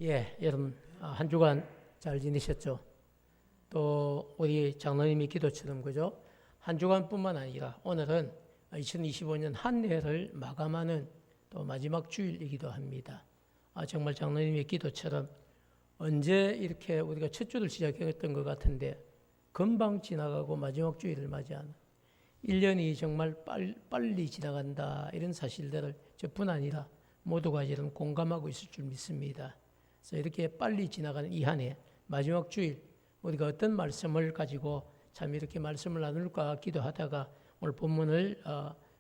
예, 여러분 한 주간 잘 지내셨죠? 또 우리 장로님의 기도처럼 그죠? 한 주간뿐만 아니라 오늘은 2025년 한 해를 마감하는 또 마지막 주일이기도 합니다. 정말 장로님의 기도처럼 언제 이렇게 우리가 첫 주를 시작했던 것 같은데 금방 지나가고 마지막 주일을 맞이하는 1년이 정말 빨리 지나간다 이런 사실들을 저뿐 아니라 모두가 이런 공감하고 있을 줄 믿습니다. 그래서 이렇게 빨리 지나가는 이 한 해 마지막 주일 우리가 어떤 말씀을 가지고 참 이렇게 말씀을 나눌까 기도하다가 오늘 본문을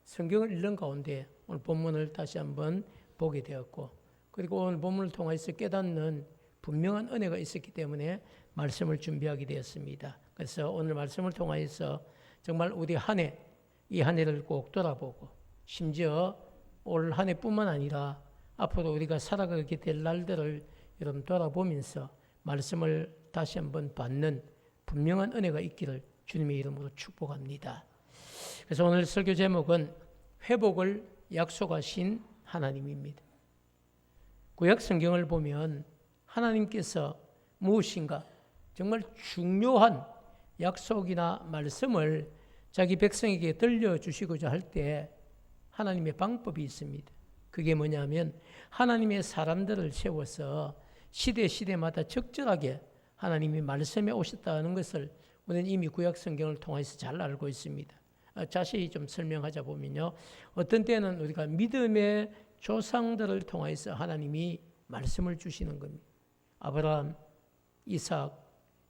성경을 읽는 가운데 오늘 본문을 다시 한번 보게 되었고 그리고 오늘 본문을 통해서 깨닫는 분명한 은혜가 있었기 때문에 말씀을 준비하게 되었습니다. 그래서 오늘 말씀을 통해서 정말 우리 한 해, 이 한 해를 꼭 돌아보고 심지어 올 한 해뿐만 아니라 앞으로 우리가 살아가게 될 날들을 여러분 돌아보면서 말씀을 다시 한번 받는 분명한 은혜가 있기를 주님의 이름으로 축복합니다. 그래서 오늘 설교 제목은 회복을 약속하신 하나님입니다. 구약 성경을 보면 하나님께서 무엇인가 정말 중요한 약속이나 말씀을 자기 백성에게 들려주시고자 할 때 하나님의 방법이 있습니다. 그게 뭐냐면 하나님의 사람들을 세워서 시대마다 적절하게 하나님이 말씀해 오셨다는 것을 우리는 이미 구약 성경을 통해서 잘 알고 있습니다. 자세히 좀 설명하자 보면요. 어떤 때는 우리가 믿음의 조상들을 통해서 하나님이 말씀을 주시는 겁니다. 아브라함, 이삭,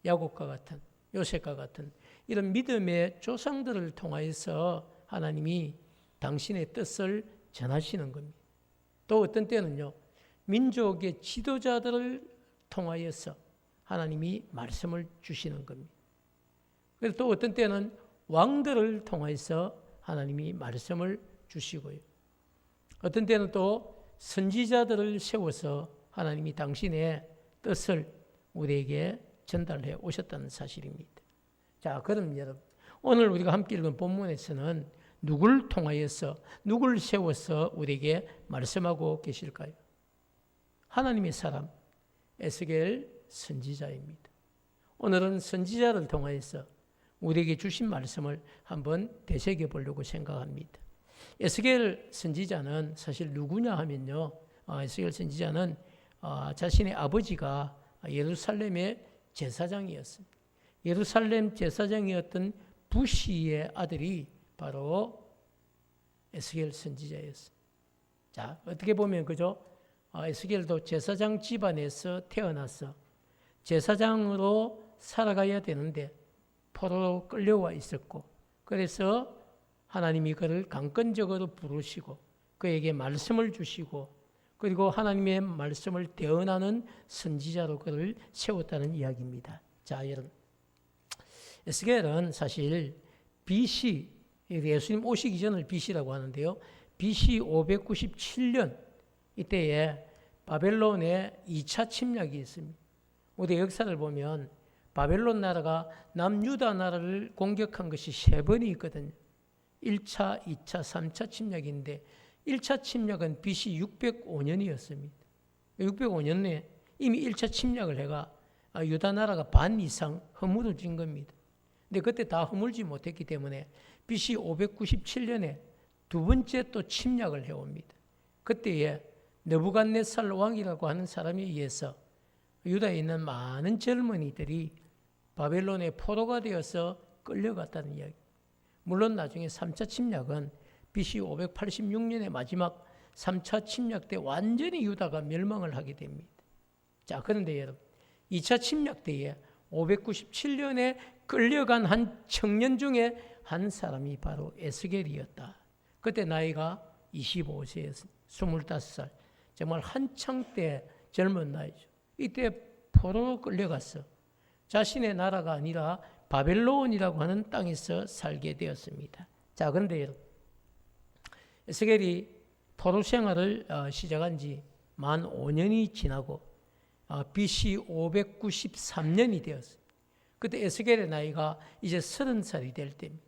야곱과 같은 요셉과 같은 이런 믿음의 조상들을 통해서 하나님이 당신의 뜻을 전하시는 겁니다. 또 어떤 때는요. 민족의 지도자들을 통하여서 하나님이 말씀을 주시는 겁니다. 그리고 또 어떤 때는 왕들을 통해서 하나님이 말씀을 주시고요. 어떤 때는 또 선지자들을 세워서 하나님이 당신의 뜻을 우리에게 전달해 오셨다는 사실입니다. 자, 그럼 여러분, 오늘 우리가 함께 읽은 본문에서는 누굴 통하여서, 누굴 세워서 우리에게 말씀하고 계실까요? 하나님의 사람, 에스겔 선지자입니다. 오늘은 선지자를 통해서 우리에게 주신 말씀을 한번 되새겨 보려고 생각합니다. 에스겔 선지자는 사실 누구냐 하면요. 에스겔 선지자는 자신의 아버지가 예루살렘의 제사장이었습니다. 예루살렘 제사장이었던 부시의 아들이 바로 에스겔 선지자였습니다. 자, 어떻게 보면 그죠? 에스겔도 제사장 집안에서 태어나서 제사장으로 살아가야 되는데 포로로 끌려와 있었고 그래서 하나님이 그를 강권적으로 부르시고 그에게 말씀을 주시고 그리고 하나님의 말씀을 대언하는 선지자로 그를 세웠다는 이야기입니다. 자, 여러분, 에스겔은 사실 BC, 예수님 오시기 전을 BC라고 하는데요. BC 597년 이때에 바벨론의 2차 침략이 있습니다. 우리 역사를 보면 바벨론 나라가 남유다 나라를 공격한 것이 3번이 있거든요. 1차, 2차, 3차 침략인데 1차 침략은 BC 605년이었습니다. 605년에 이미 1차 침략을 해가 유다 나라가 반 이상 허물어진 겁니다. 근데 그때 다 허물지 못했기 때문에 BC 597년에 두 번째 또 침략을 해옵니다. 그때에 느부갓네살 왕이라고 하는 사람에 의해서 유다에 있는 많은 젊은이들이 바벨론의 포로가 되어서 끌려갔다는 이야기. 물론 나중에 3차 침략은 BC 586년의 마지막 3차 침략 때 완전히 유다가 멸망을 하게 됩니다. 자, 그런데 여러분, 2차 침략 때에 597년에 끌려간 한 청년 중에 한 사람이 바로 에스겔이었다. 그때 나이가 25세였습니다. 25살. 정말 한창 때 젊은 나이죠. 이때 포로로 끌려갔어. 자신의 나라가 아니라 바벨론이라고 하는 땅에서 살게 되었습니다. 자, 그런데 여러분, 에스겔이 포로 생활을 시작한 지 만 5년이 지나고 BC 593년이 되었습니다. 그때 에스겔의 나이가 이제 30살이 될 때입니다.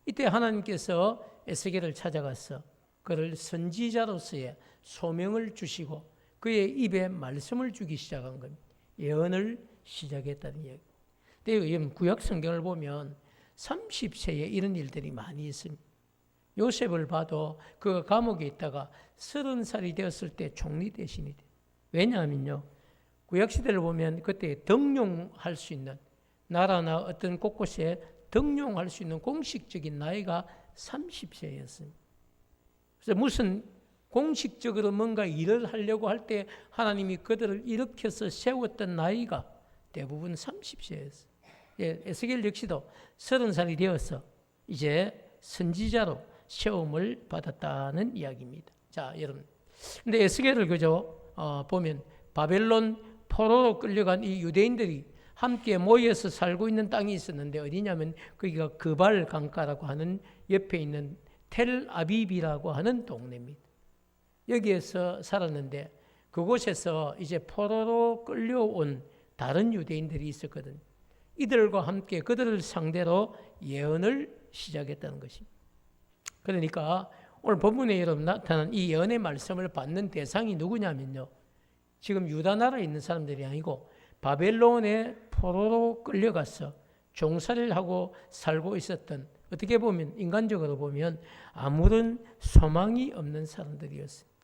이때 하나님께서 에스겔을 찾아가서 그를 선지자로서의 소명을 주시고 그의 입에 말씀을 주기 시작한 겁니다. 예언을 시작했다는 이야기. 근데 구약 성경을 보면 30세에 이런 일들이 많이 있습니다. 요셉을 봐도 그 감옥에 있다가 30살이 되었을 때 총리 대신이 돼요. 왜냐하면요, 구약시대를 보면 그때 등용할 수 있는, 나라나 어떤 곳곳에 등용할 수 있는 공식적인 나이가 30세였습니다. 그래서 무슨 공식적으로 뭔가 일을 하려고 할 때 하나님이 그들을 일으켜서 세웠던 나이가 대부분 30세였어요. 에스겔 역시도 30살이 되어서 이제 선지자로 시험을 받았다는 이야기입니다. 자, 여러분. 근데 에스겔을 보면 바벨론 포로로 끌려간 이 유대인들이 함께 모여서 살고 있는 땅이 있었는데 어디냐면 거기가 그발 강가라고 하는 옆에 있는 텔 아비비라고 하는 동네입니다. 여기에서 살았는데 그곳에서 이제 포로로 끌려온 다른 유대인들이 있었거든요. 이들과 함께 그들을 상대로 예언을 시작했다는 것입니다. 그러니까 오늘 본문에 여러분 나타난 이 예언의 말씀을 받는 대상이 누구냐면요, 지금 유다 나라에 있는 사람들이 아니고 바벨론의 포로로 끌려가서 종살이를 하고 살고 있었던, 어떻게 보면 인간적으로 보면 아무런 소망이 없는 사람들이었어요.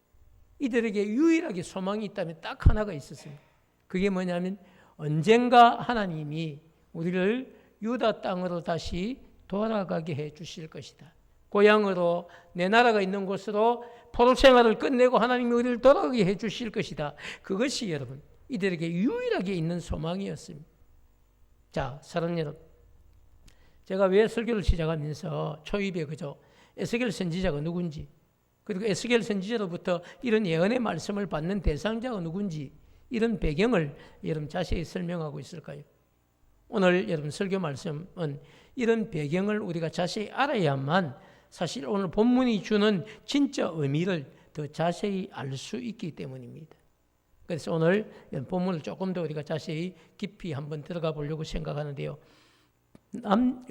이들에게 유일하게 소망이 있다면 딱 하나가 있었습니다. 그게 뭐냐면 언젠가 하나님이 우리를 유다 땅으로 다시 돌아가게 해 주실 것이다. 고향으로, 내 나라가 있는 곳으로 포로 생활을 끝내고 하나님이 우리를 돌아가게 해 주실 것이다. 그것이 여러분 이들에게 유일하게 있는 소망이었습니다. 자, 사랑하는 여러분, 제가 왜 설교를 시작하면서 초입에 에스겔 선지자가 누군지, 그리고 에스겔 선지자로부터 이런 예언의 말씀을 받는 대상자가 누군지, 이런 배경을 여러분 자세히 설명하고 있을까요? 오늘 여러분 설교 말씀은 이런 배경을 우리가 자세히 알아야만 사실 오늘 본문이 주는 진짜 의미를 더 자세히 알 수 있기 때문입니다. 그래서 오늘 본문을 조금 더 우리가 자세히 깊이 한번 들어가 보려고 생각하는데요.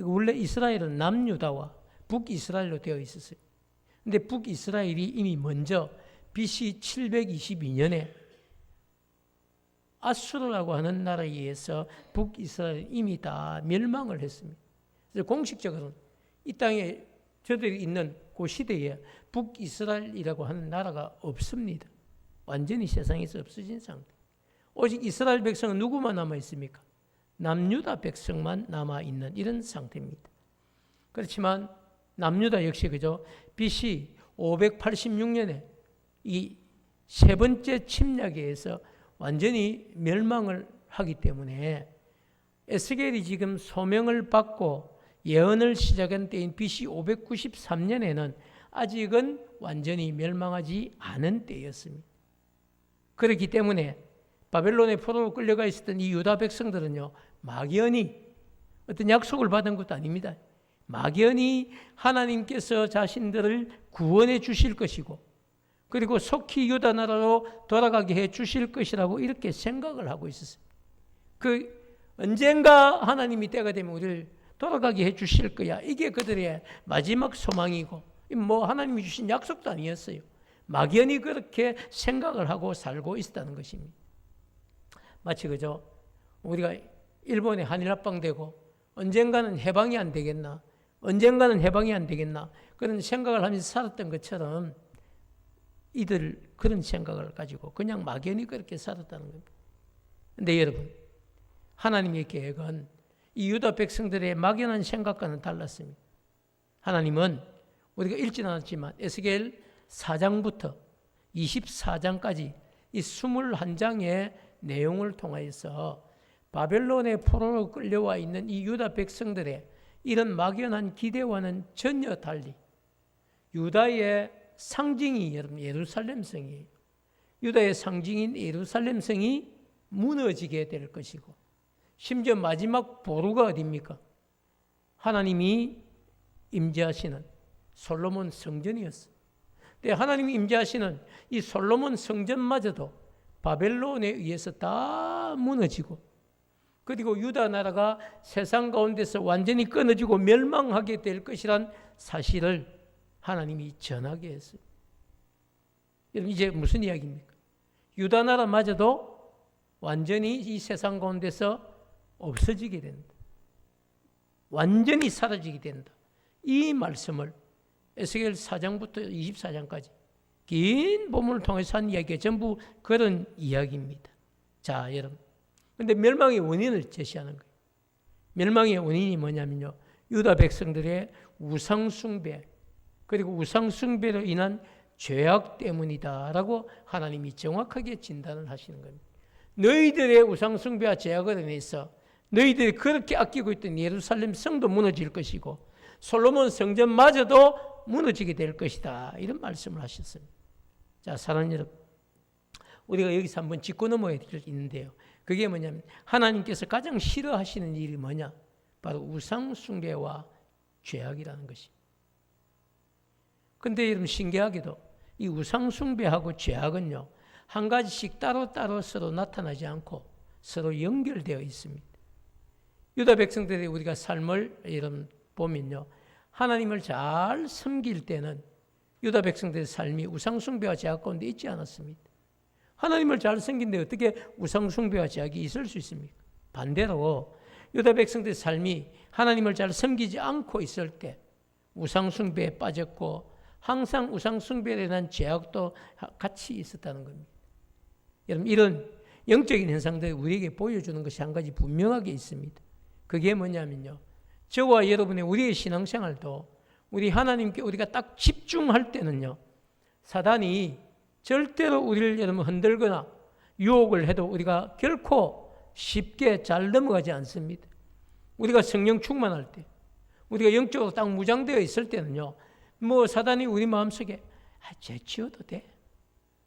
원래 이스라엘은 남유다와 북이스라엘로 되어 있었어요. 근데 북이스라엘이 이미 먼저 BC 722년에 아수르라고 하는 나라에 의해서 북이스라엘이 이미 다 멸망을 했습니다. 그래서 공식적으로는 이 땅에 저들이 있는 그 시대에 북이스라엘이라고 하는 나라가 없습니다. 완전히 세상에서 없어진 상태. 오직 이스라엘 백성은 누구만 남아 있습니까? 남유다 백성만 남아 있는 이런 상태입니다. 그렇지만 남유다 역시 BC 586년에 이 세 번째 침략에 의해서 완전히 멸망을 하기 때문에 에스겔이 지금 소명을 받고 예언을 시작한 때인 BC 593년에는 아직은 완전히 멸망하지 않은 때였습니다. 그렇기 때문에 바벨론의 포로로 끌려가 있었던 이 유다 백성들은요, 막연히 어떤 약속을 받은 것도 아닙니다. 막연히 하나님께서 자신들을 구원해 주실 것이고, 그리고 속히 유다 나라로 돌아가게 해 주실 것이라고 이렇게 생각을 하고 있었어요. 언젠가 하나님이 때가 되면 우리를 돌아가게 해 주실 거야. 이게 그들의 마지막 소망이고, 하나님이 주신 약속도 아니었어요. 막연히 그렇게 생각을 하고 살고 있었다는 것입니다. 마치 우리가 일본에 한일합방되고 언젠가는 해방이 안 되겠나, 언젠가는 해방이 안 되겠나 그런 생각을 하면서 살았던 것처럼 이들 그런 생각을 가지고 그냥 막연히 그렇게 살았다는 겁니다. 그런데 여러분, 하나님의 계획은 이 유다 백성들의 막연한 생각과는 달랐습니다. 하나님은 우리가 읽지는 않았지만 에스겔 4장부터 24장까지 이 21장의 내용을 통하여서 바벨론의 포로로 끌려와 있는 이 유다 백성들의 이런 막연한 기대와는 전혀 달리 유다의 상징이 여러분 예루살렘 성이에요. 유다의 상징인 예루살렘 성이 무너지게 될 것이고, 심지어 마지막 보루가 어디입니까? 하나님이 임재하시는 솔로몬 성전이었어요. 근데 하나님이 임재하시는 이 솔로몬 성전마저도 바벨론에 의해서 다 무너지고, 그리고 유다 나라가 세상 가운데서 완전히 끊어지고 멸망하게 될 것이란 사실을 하나님이 전하게 했어요. 여러분, 이제 무슨 이야기입니까? 유다 나라마저도 완전히 이 세상 가운데서 없어지게 된다. 완전히 사라지게 된다. 이 말씀을 에스겔 4장부터 24장까지 긴 본문을 통해서 한 이야기가 전부 그런 이야기입니다. 자, 여러분. 근데 멸망의 원인을 제시하는 거예요. 멸망의 원인이 뭐냐면요. 유다 백성들의 우상숭배, 그리고 우상숭배로 인한 죄악 때문이다라고 하나님이 정확하게 진단을 하시는 겁니다. 너희들의 우상숭배와 죄악으로 인해서 너희들이 그렇게 아끼고 있던 예루살렘 성도 무너질 것이고 솔로몬 성전마저도 무너지게 될 것이다. 이런 말씀을 하셨습니다. 자, 사랑하는 여러분, 우리가 여기서 한번 짚고 넘어야 될 게 있는데요. 그게 뭐냐면 하나님께서 가장 싫어하시는 일이 뭐냐? 바로 우상숭배와 죄악이라는 것입니다. 그런데 여러분 신기하게도 이 우상숭배하고 죄악은요, 한 가지씩 따로따로 서로 나타나지 않고 서로 연결되어 있습니다. 유다 백성들의 우리가 삶을 여러분 보면요, 하나님을 잘 섬길 때는 유다 백성들의 삶이 우상숭배와 죄악 가운데 있지 않았습니다. 하나님을 잘 섬긴데 어떻게 우상숭배와 죄악이 있을 수 있습니까? 반대로 유다 백성들의 삶이 하나님을 잘 섬기지 않고 있을 때 우상숭배에 빠졌고 항상 우상숭배에 대한 죄악도 같이 있었다는 겁니다. 여러분, 이런 영적인 현상들이 우리에게 보여주는 것이 한 가지 분명하게 있습니다. 그게 뭐냐면요, 저와 여러분의 우리의 신앙생활도 우리 하나님께 우리가 딱 집중할 때는요, 사단이 절대로 우리를 여러분 흔들거나 유혹을 해도 우리가 결코 쉽게 잘 넘어가지 않습니다. 우리가 성령 충만할 때, 우리가 영적으로 딱 무장되어 있을 때는요, 뭐 사단이 우리 마음속에 죄치워도 돼,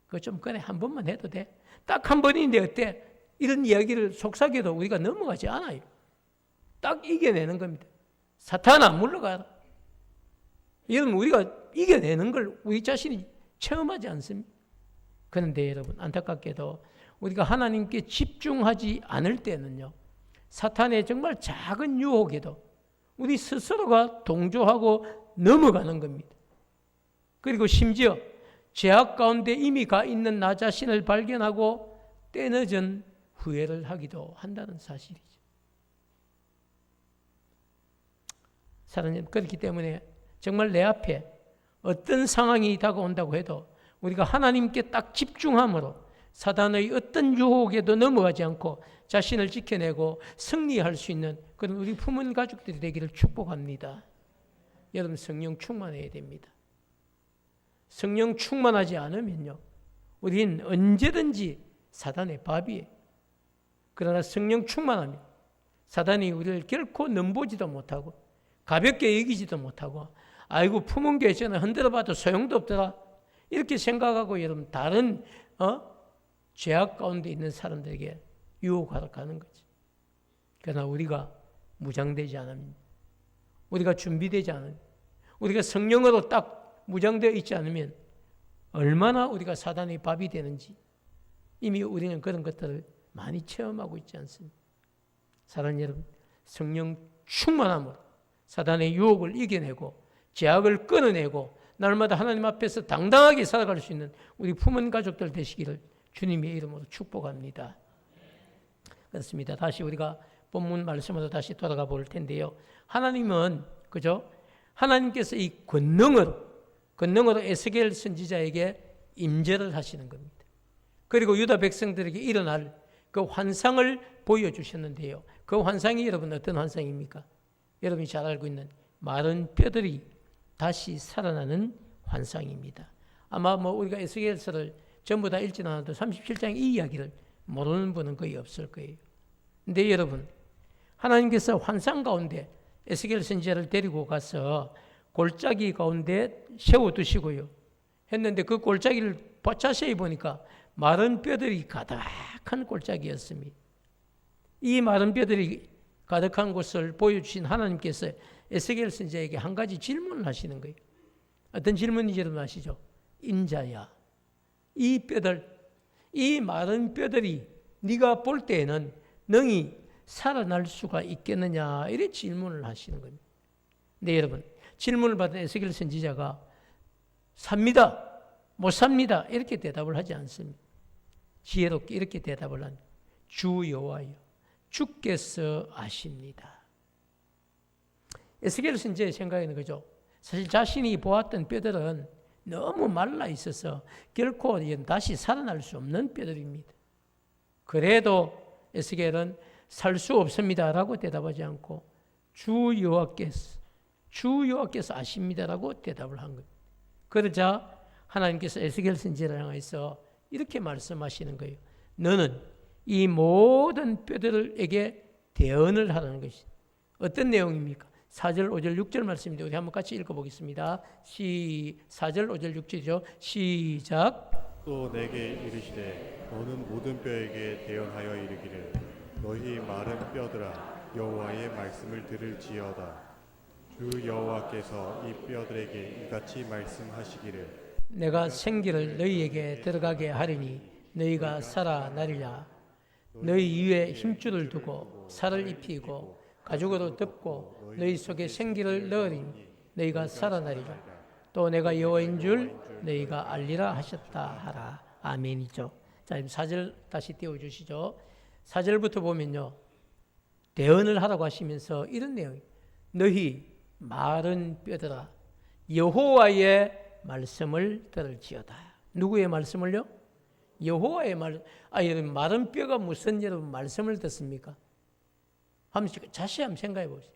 그거 좀 그래 한 번만 해도 돼, 딱 한 번인데 어때, 이런 이야기를 속삭여도 우리가 넘어가지 않아요. 딱 이겨내는 겁니다. 사탄아 물러가라. 이런 우리가 이겨내는 걸 우리 자신이 체험하지 않습니다. 그런데 여러분, 안타깝게도 우리가 하나님께 집중하지 않을 때는요, 사탄의 정말 작은 유혹에도 우리 스스로가 동조하고 넘어가는 겁니다. 그리고 심지어 죄악 가운데 이미 가 있는 나 자신을 발견하고 때늦은 후회를 하기도 한다는 사실이죠. 사랑하는, 그렇기 때문에 정말 내 앞에 어떤 상황이 다가온다고 해도 우리가 하나님께 딱 집중함으로 사단의 어떤 유혹에도 넘어가지 않고 자신을 지켜내고 승리할 수 있는 그런 우리 품은 가족들이 되기를 축복합니다. 여러분, 성령 충만해야 됩니다. 성령 충만하지 않으면요, 우리는 언제든지 사단의 밥이에요. 그러나 성령 충만하면 사단이 우리를 결코 넘보지도 못하고 가볍게 여기지도 못하고, 아이고 품은 게 저는 흔들어봐도 소용도 없더라, 이렇게 생각하고 여러분 다른 죄악 가운데 있는 사람들에게 유혹하러 가는 거지. 그러나 우리가 무장되지 않으면, 우리가 준비되지 않으면, 우리가 성령으로 딱 무장되어 있지 않으면 얼마나 우리가 사단의 밥이 되는지 이미 우리는 그런 것들을 많이 체험하고 있지 않습니까? 사랑하는 여러분, 성령 충만함으로 사단의 유혹을 이겨내고 죄악을 끊어내고 날마다 하나님 앞에서 당당하게 살아갈 수 있는 우리 품은 가족들 되시기를 주님의 이름으로 축복합니다. 그렇습니다. 다시 우리가 본문 말씀으로 다시 돌아가 볼 텐데요. 하나님은, 그죠? 하나님께서 이 권능으로 에스겔 선지자에게 임재를 하시는 겁니다. 그리고 유다 백성들에게 일어날 그 환상을 보여주셨는데요. 그 환상이 여러분 어떤 환상입니까? 여러분이 잘 알고 있는 마른 뼈들이 다시 살아나는 환상입니다. 아마 우리가 에스겔서를 전부 다 읽지 않아도 37장 이 이야기를 모르는 분은 거의 없을 거예요. 근데 여러분, 하나님께서 환상 가운데 에스겔 선지자를 데리고 가서 골짜기 가운데 세워두시고요 했는데, 그 골짜기를 자세히 보니까 마른 뼈들이 가득한 골짜기였습니다. 이 마른 뼈들이 가득한 곳을 보여주신 하나님께서 에스겔 선지자에게 한 가지 질문을 하시는 거예요. 어떤 질문인지 여러분 아시죠? 인자야, 이 뼈들, 이 마른 뼈들이 네가 볼 때에는 능히 살아날 수가 있겠느냐, 이런 질문을 하시는 겁니다. 네, 여러분, 질문을 받은 에스겔 선지자가 삽니다, 못 삽니다, 이렇게 대답을 하지 않습니다. 지혜롭게 이렇게 대답을 합니다. 주 여호와여, 주께서 아십니다. 에스겔 선지자의 생각에는 그죠. 사실 자신이 보았던 뼈들은 너무 말라 있어서 결코 다시 살아날 수 없는 뼈들입니다. 그래도 에스겔은 살 수 없습니다라고 대답하지 않고 주 여호와께서 아십니다라고 대답을 한 겁니다. 그러자 하나님께서 에스겔 선지자를 향해서 이렇게 말씀하시는 거예요. 너는 이 모든 뼈들에게 대언을 하라는 것이 어떤 내용입니까? 4절, 5절, 6절 말씀인데 우리 한번 같이 읽어보겠습니다. 4절, 5절, 6절이죠. 시작. 또 내게 이르시되 너는 모든 뼈에게 대언하여 이르기를 너희 마른 뼈들아 여호와의 말씀을 들을지어다. 주 여호와께서 이 뼈들에게 이같이 말씀하시기를 내가 생기를 너희에게 들어가게 하리니 너희가 살아나리라. 너희 위에 힘줄을 두고 살을 입히고 가죽으로 덮고 너희 속에 생기를 넣으리니 너희가 살아나리라. 또 내가 여호와인 줄 너희가 알리라 하셨다 하라. 아멘이죠. 자, 4절 다시 띄워주시죠. 4절부터 보면요, 대언을 하라고 하시면서 이런 내용, 너희 마른 뼈들아 여호와의 말씀을 들을지어다. 누구의 말씀을요? 여호와의 말. 여러분, 마른 뼈가 무슨 여러분 말씀을 듣습니까? 자세히 한번 생각해 보세요.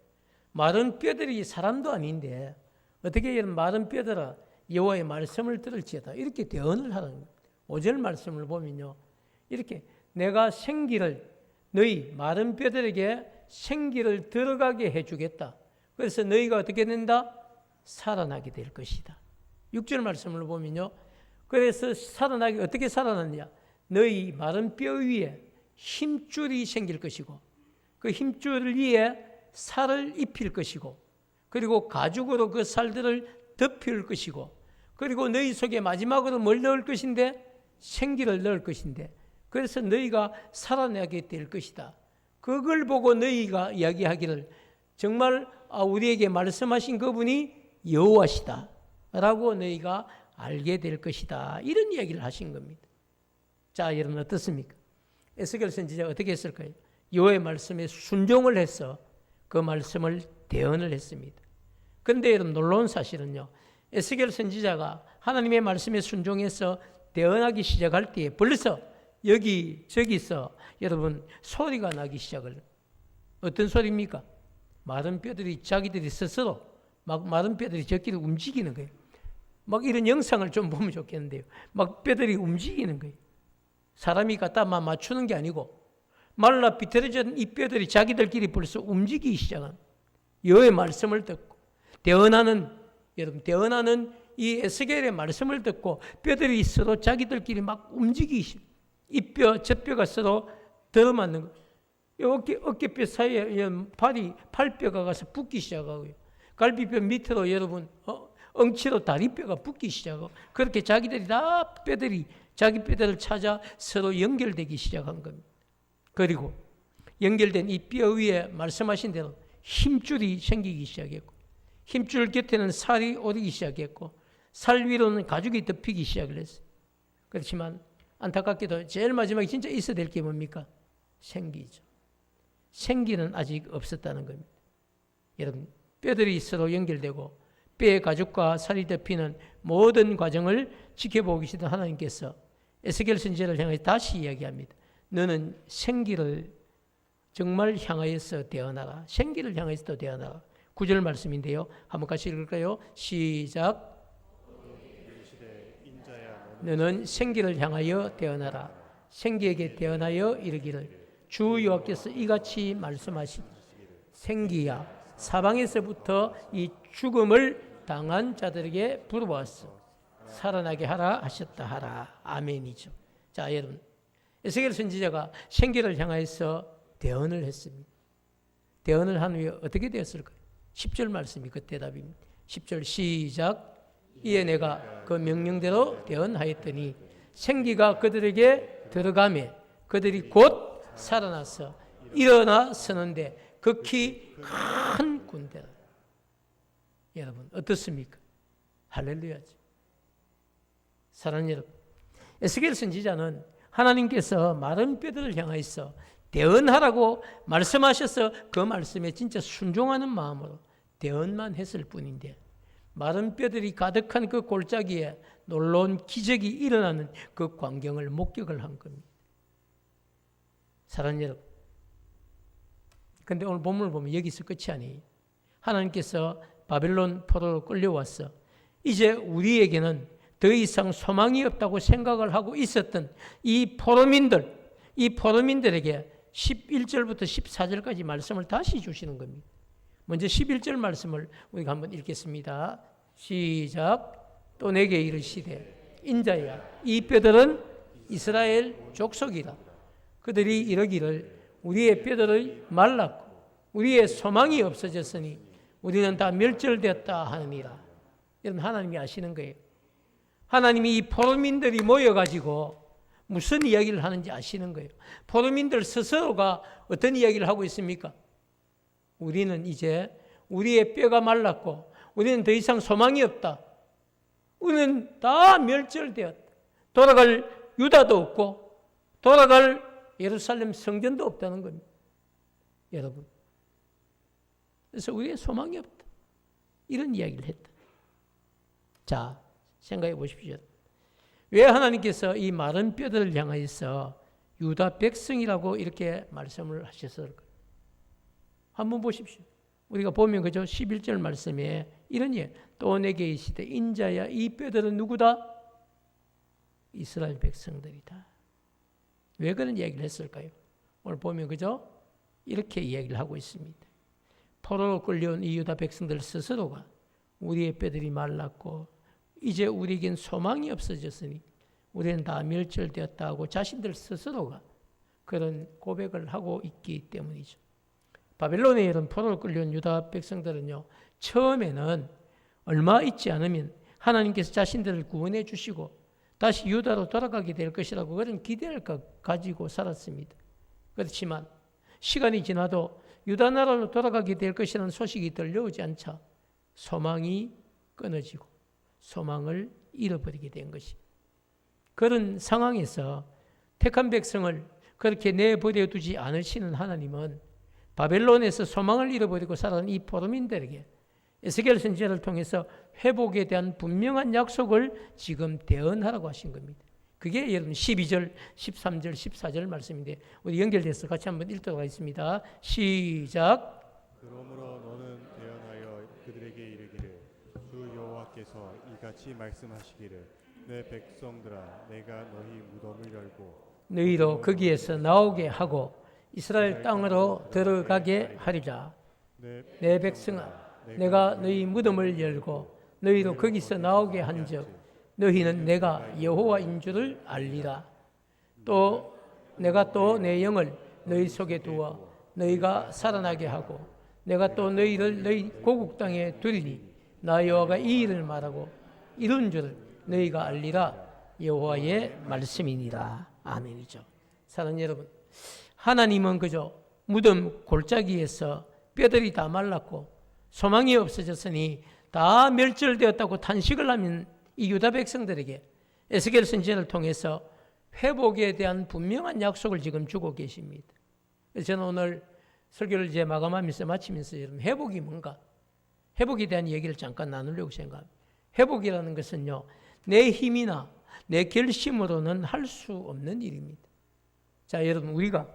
마른 뼈들이 사람도 아닌데 어떻게 이런 마른 뼈들아 여호와의 말씀을 들을지어다 이렇게 대언을 하는 거예요. 5절 말씀을 보면요, 이렇게 내가 생기를 너희 마른 뼈들에게 생기를 들어가게 해주겠다. 그래서 너희가 어떻게 된다? 살아나게 될 것이다. 6절 말씀을 보면요, 그래서 살아나게 어떻게 살아났냐? 너희 마른 뼈 위에 힘줄이 생길 것이고 그 힘줄 위에 살을 입힐 것이고 그리고 가죽으로 그 살들을 덮을 것이고 그리고 너희 속에 마지막으로 뭘 넣을 것인데? 생기를 넣을 것인데 그래서 너희가 살아나게 될 것이다. 그걸 보고 너희가 이야기하기를 정말 우리에게 말씀하신 그분이 여호와시다 라고 너희가 알게 될 것이다. 이런 이야기를 하신 겁니다. 자, 여러분 어떻습니까? 에스겔 선지자가 어떻게 했을까요? 여호와의 말씀에 순종을 해서 그 말씀을 대언을 했습니다. 그런데 여러분 놀라운 사실은요, 에스겔 선지자가 하나님의 말씀에 순종해서 대언하기 시작할 때에 벌써 여기 저기서 여러분 소리가 나기 시작을 해요. 어떤 소리입니까? 마른 뼈들이 자기들이 스스로 막 마른 뼈들이 저끼리 움직이는 거예요. 막 이런 영상을 좀 보면 좋겠는데요, 막 뼈들이 움직이는 거예요. 사람이 갖다 맞추는 게 아니고 말라 비틀어진 이 뼈들이 자기들끼리 벌써 움직이기 시작한 여호와의 말씀을 듣고 여러분 대언하는 이 에스겔의 말씀을 듣고 뼈들이 서로 자기들끼리 막 움직이기 시작. 이 뼈 저 뼈가 서로 들어맞는 거예요. 어깨뼈 사이에 팔뼈가 가서 붙기 시작하고요. 갈비뼈 밑으로 여러분 엉치로 다리뼈가 붙기 시작하고 그렇게 자기들이 다 자기 뼈들을 찾아 서로 연결되기 시작한 겁니다. 그리고 연결된 이 뼈 위에 말씀하신 대로 힘줄이 생기기 시작했고 힘줄 곁에는 살이 오르기 시작했고 살 위로는 가죽이 덮이기 시작을 했어요. 그렇지만 안타깝게도 제일 마지막에 진짜 있어야 될 게 뭡니까? 생기죠. 생기는 아직 없었다는 겁니다. 여러분, 뼈들이 서로 연결되고 뼈의 가죽과 살이 덮이는 모든 과정을 지켜보고 계시던 하나님께서 에스겔 선지자를 향해 다시 이야기합니다. 너는 생기를 정말 향하여서 대언하라. 생기를 향해서 대언하라. 9절 말씀인데요. 한번 같이 읽을까요? 시작. 너는 생기를 향하여 대언하라. 생기에게 대언하여 이르기를 주 여호와께서 이같이 말씀하시니 생기야 사방에서부터 이 죽음을 당한 자들에게 부르보았어. 살아나게 하라 하셨다 하라. 아멘이죠. 자, 여러분, 에스겔 선지자가 생기를 향하여서 대언을 했습니다. 대언을 한 후에 어떻게 되었을까요? 10절 말씀이 그 대답입니다. 10절 시작. 이에 내가 그 명령대로 대언하였더니 생기가 그들에게 들어가매 그들이 곧 살아나서 일어나 서는데 극히 큰 군대라. 여러분 어떻습니까? 할렐루야죠. 사랑하는 여러분, 에스겔 선지자는 하나님께서 마른 뼈들을 향하여서 대언하라고 말씀하셔서 그 말씀에 진짜 순종하는 마음으로 대언만 했을 뿐인데 마른 뼈들이 가득한 그 골짜기에 놀라운 기적이 일어나는 그 광경을 목격을 한 겁니다. 사랑하는 여러분, 근데 오늘 본문을 보면 여기서 끝이 아니에요. 하나님께서 바벨론 포로로 끌려왔어. 이제 우리에게는 더 이상 소망이 없다고 생각을 하고 있었던 이 포로민들에게 11절부터 14절까지 말씀을 다시 주시는 겁니다. 먼저 11절 말씀을 우리가 한번 읽겠습니다. 시작. 또 내게 이르시되 인자야 이 뼈들은 이스라엘 족속이라. 그들이 이러기를 우리의 뼈들이 말랐고 우리의 소망이 없어졌으니 우리는 다 멸절되었다 하느니라. 여러분, 하나님이 아시는 거예요. 하나님이 이 포로민들이 모여가지고 무슨 이야기를 하는지 아시는 거예요. 포로민들 스스로가 어떤 이야기를 하고 있습니까? 우리는 이제 우리의 뼈가 말랐고 우리는 더 이상 소망이 없다. 우리는 다 멸절되었다. 돌아갈 유다도 없고 돌아갈 예루살렘 성전도 없다는 겁니다. 여러분, 그래서 우리의 소망이 없다. 이런 이야기를 했다. 자, 생각해 보십시오. 왜 하나님께서 이 마른 뼈들을 향하여서 유다 백성이라고 이렇게 말씀을 하셨을까? 한번 보십시오. 우리가 보면 그죠? 11절 말씀에 이런 예, 또 내게 이시되 인자야 이 뼈들은 누구다? 이스라엘 백성들이다. 왜 그런 이야기를 했을까요? 오늘 보면 그죠? 이렇게 이야기를 하고 있습니다. 포로로 끌려온 이 유다 백성들 스스로가 우리의 뼈들이 말랐고 이제 우리에겐 소망이 없어졌으니 우리는 다 멸절되었다 하고 자신들 스스로가 그런 고백을 하고 있기 때문이죠. 바벨론에 이런 포로로 끌려온 유다 백성들은요, 처음에는 얼마 있지 않으면 하나님께서 자신들을 구원해 주시고 다시 유다로 돌아가게 될 것이라고 그런 기대를 가지고 살았습니다. 그렇지만 시간이 지나도 유다 나라로 돌아가게 될 것이라는 소식이 들려오지 않자 소망이 끊어지고 소망을 잃어버리게 된 것입니다. 그런 상황에서 택한 백성을 그렇게 내버려 두지 않으시는 하나님은 바벨론에서 소망을 잃어버리고 살아가는 이 포로민들에게 에스겔 선지자를 통해서 회복에 대한 분명한 약속을 지금 대언하라고 하신 겁니다. 그게 여러분 12절, 13절, 14절 말씀인데 우리 연결돼서 같이 한번 읽도록 하겠습니다. 시작. 그러므로 너는 대언하여 그들에게 이르기를 주 여호와께서 이같이 말씀하시기를 내 백성들아 내가 너희 무덤을 열고 너희로 거기에서 나오게 하고 이스라엘 땅으로 들어가게 하리라. 내 백성아 내가 너희 무덤을 열고 너희로 거기서 나오게 한즉 너희는 내가 여호와인 줄을 알리라. 또 내가 또 내 영을 너희 속에 두어 너희가 살아나게 하고 내가 또 너희를 너희 고국 땅에 두리니 나 여호와가 이 일을 말하고 이룬 줄을 너희가 알리라. 여호와의 말씀이니라. 아멘이죠. 사랑하는 여러분, 하나님은 그저 무덤 골짜기에서 뼈들이 다 말랐고 소망이 없어졌으니 다 멸절되었다고 탄식을 하면 이 유다 백성들에게 에스겔 선지자를 통해서 회복에 대한 분명한 약속을 지금 주고 계십니다. 그래서 저는 오늘 설교를 이제 마감하면서 마치면서 여러분 회복이 뭔가? 회복에 대한 얘기를 잠깐 나누려고 생각합니다. 회복이라는 것은요, 내 힘이나 내 결심으로는 할 수 없는 일입니다. 자, 여러분, 우리가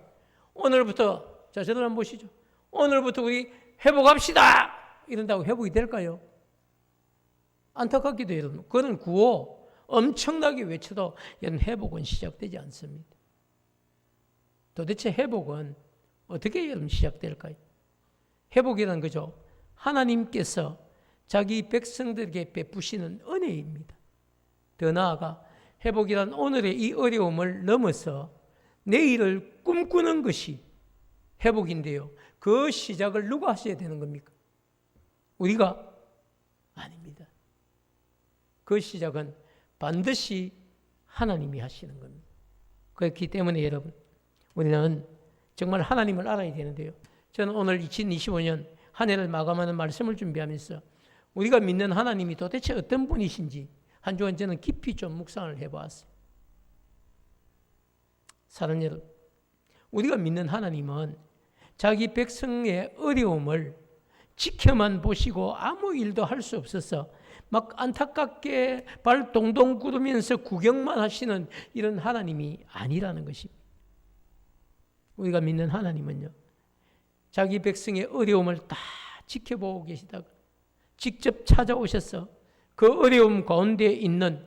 오늘부터, 자, 저들 한번 보시죠. 오늘부터 우리 회복합시다! 이런다고 회복이 될까요? 안타깝게도 여러분, 그런 구호 엄청나게 외쳐도 여러분 회복은 시작되지 않습니다. 도대체 회복은 어떻게 여러분 시작될까요? 회복이라는 거죠. 하나님께서 자기 백성들에게 베푸시는 은혜입니다. 더 나아가 회복이란 오늘의 이 어려움을 넘어서 내일을 꿈꾸는 것이 회복인데요. 그 시작을 누가 하셔야 되는 겁니까? 우리가? 아닙니다. 그 시작은 반드시 하나님이 하시는 겁니다. 그렇기 때문에 여러분, 우리는 정말 하나님을 알아야 되는데요. 저는 오늘 2025년 한 해를 마감하는 말씀을 준비하면서 우리가 믿는 하나님이 도대체 어떤 분이신지 한 주간 저는 깊이 좀 묵상을 해보았어요. 사랑하는 여러분, 우리가 믿는 하나님은 자기 백성의 어려움을 지켜만 보시고 아무 일도 할 수 없어서 막 안타깝게 발 동동 구르면서 구경만 하시는 이런 하나님이 아니라는 것입니다. 우리가 믿는 하나님은요, 자기 백성의 어려움을 다 지켜보고 계시다가 직접 찾아오셔서 그 어려움 가운데 있는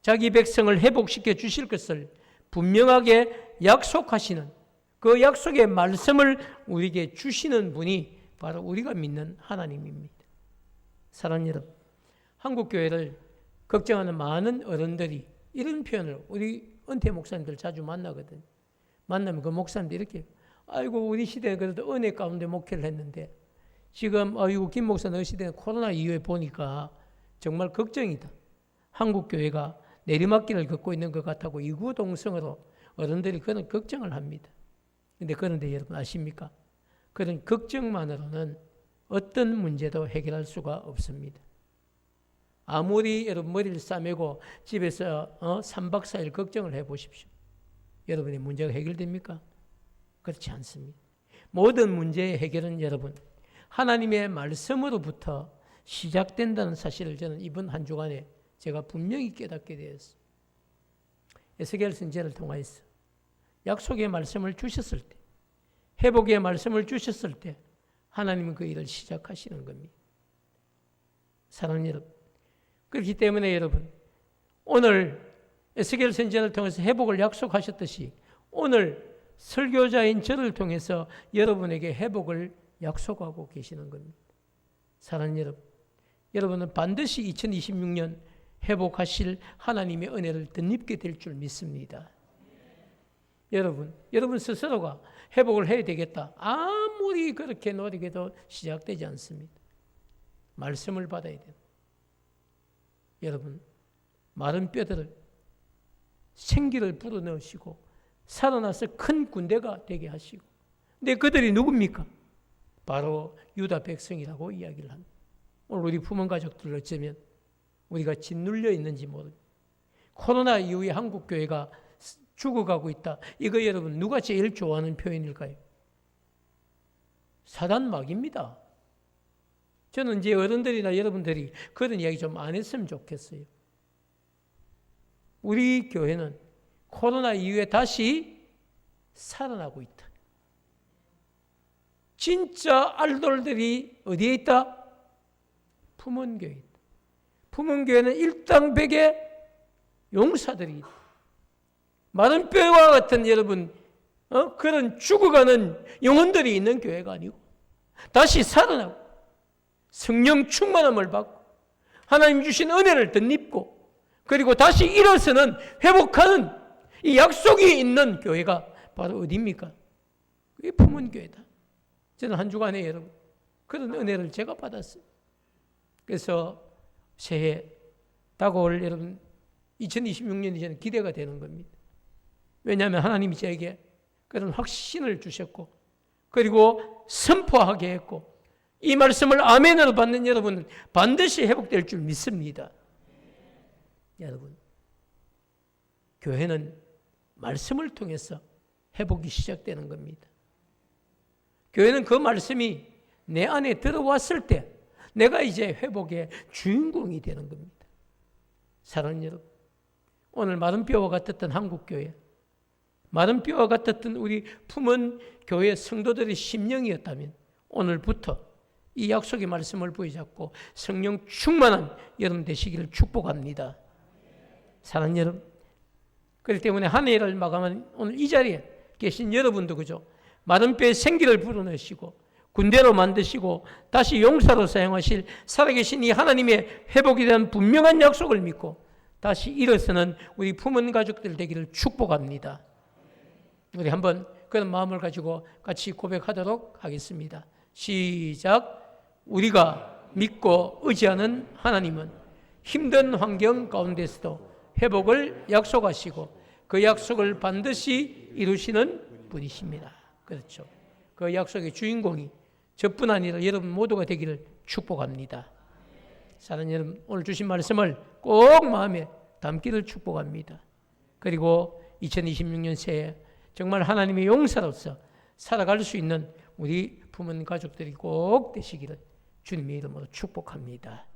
자기 백성을 회복시켜 주실 것을 분명하게 약속하시는 그 약속의 말씀을 우리에게 주시는 분이 바로 우리가 믿는 하나님입니다. 사랑하는 여러분, 한국교회를 걱정하는 많은 어른들이 이런 표현을, 우리 은퇴 목사님들 자주 만나거든요. 만나면 그 목사님들 이렇게, 아이고 우리 시대에 그래도 은혜 가운데 목회를 했는데 지금 아이고 김 목사 너희 시대에 코로나 이후에 보니까 정말 걱정이다. 한국교회가 내리막길을 걷고 있는 것 같다고 이구동성으로 어른들이 그런 걱정을 합니다. 그런데 여러분 아십니까? 그런 걱정만으로는 어떤 문제도 해결할 수가 없습니다. 아무리 여러분 머리를 싸매고 집에서 3박 4일 걱정을 해보십시오. 여러분의 문제가 해결됩니까? 그렇지 않습니다. 모든 문제의 해결은 여러분 하나님의 말씀으로부터 시작된다는 사실을 저는 이번 한 주간에 제가 분명히 깨닫게 되었어요. 에스겔 선지자를 통하여서 약속의 말씀을 주셨을 때, 회복의 말씀을 주셨을 때 하나님은 그 일을 시작하시는 겁니다. 사랑하는 여러분, 그렇기 때문에 여러분 오늘 에스겔 선지자를 통해서 회복을 약속하셨듯이 오늘 설교자인 저를 통해서 여러분에게 회복을 약속하고 계시는 겁니다. 사랑하는 여러분, 여러분은 반드시 2026년 회복하실 하나님의 은혜를 덧입게 될 줄 믿습니다. 여러분 스스로가 회복을 해야 되겠다. 아무리 그렇게 노력해도 시작되지 않습니다. 말씀을 받아야 돼요. 여러분, 마른 뼈들을 생기를 불어넣으시고 살아나서 큰 군대가 되게 하시고, 근데 그들이 누굽니까? 바로 유다 백성이라고 이야기를 합니다. 오늘 우리 부모 가족들 어쩌면 우리가 짓눌려 있는지 모릅니다. 코로나 이후에 한국 교회가 죽어가고 있다. 이거 여러분 누가 제일 좋아하는 표현일까요? 사단막입니다. 저는 이제 어른들이나 여러분들이 그런 이야기 좀 안 했으면 좋겠어요. 우리 교회는 코로나 이후에 다시 살아나고 있다. 진짜 알돌들이 어디에 있다? 품원교회에 있다. 품원교회는 일당백의 용사들이 있다. 마른 뼈와 같은 여러분 그런 죽어가는 영혼들이 있는 교회가 아니고 다시 살아나고 성령 충만함을 받고 하나님 주신 은혜를 덧입고 그리고 다시 일어서는 회복하는 이 약속이 있는 교회가 바로 어디입니까? 그게 품원교회다. 저는 한 주간에 여러분 그런 은혜를 제가 받았어요. 그래서 새해 다가올 여러분 2026년이 저는 기대가 되는 겁니다. 왜냐하면 하나님이 저에게 그런 확신을 주셨고 그리고 선포하게 했고 이 말씀을 아멘으로 받는 여러분은 반드시 회복될 줄 믿습니다. 여러분, 교회는 말씀을 통해서 회복이 시작되는 겁니다. 교회는 그 말씀이 내 안에 들어왔을 때 내가 이제 회복의 주인공이 되는 겁니다. 사랑하는 여러분, 오늘 마른 뼈와 같았던 한국교회, 마른 뼈와 같았던 우리 품은 교회 성도들의 심령이었다면 오늘부터 이 약속의 말씀을 부여잡고 성령 충만한 여러분 되시기를 축복합니다. 사랑하는 여러분, 그렇기 때문에 한 해를 마감한 오늘 이 자리에 계신 여러분도 그죠? 마른 뼈에 생기를 불어넣으시고 군대로 만드시고 다시 용사로 사용하실 살아계신 이 하나님의 회복에 대한 분명한 약속을 믿고 다시 일어서는 우리 품은 가족들 되기를 축복합니다. 우리 한번 그런 마음을 가지고 같이 고백하도록 하겠습니다. 시작. 우리가 믿고 의지하는 하나님은 힘든 환경 가운데서도 회복을 약속하시고 그 약속을 반드시 이루시는 분이십니다. 그렇죠. 그 약속의 주인공이 저뿐 아니라 여러분 모두가 되기를 축복합니다. 사랑하는 여러분, 오늘 주신 말씀을 꼭 마음에 담기를 축복합니다. 그리고 2026년 새해 정말 하나님의 용사로서 살아갈 수 있는 우리 부모님 가족들이 꼭 되시기를 주님의 이름으로 축복합니다.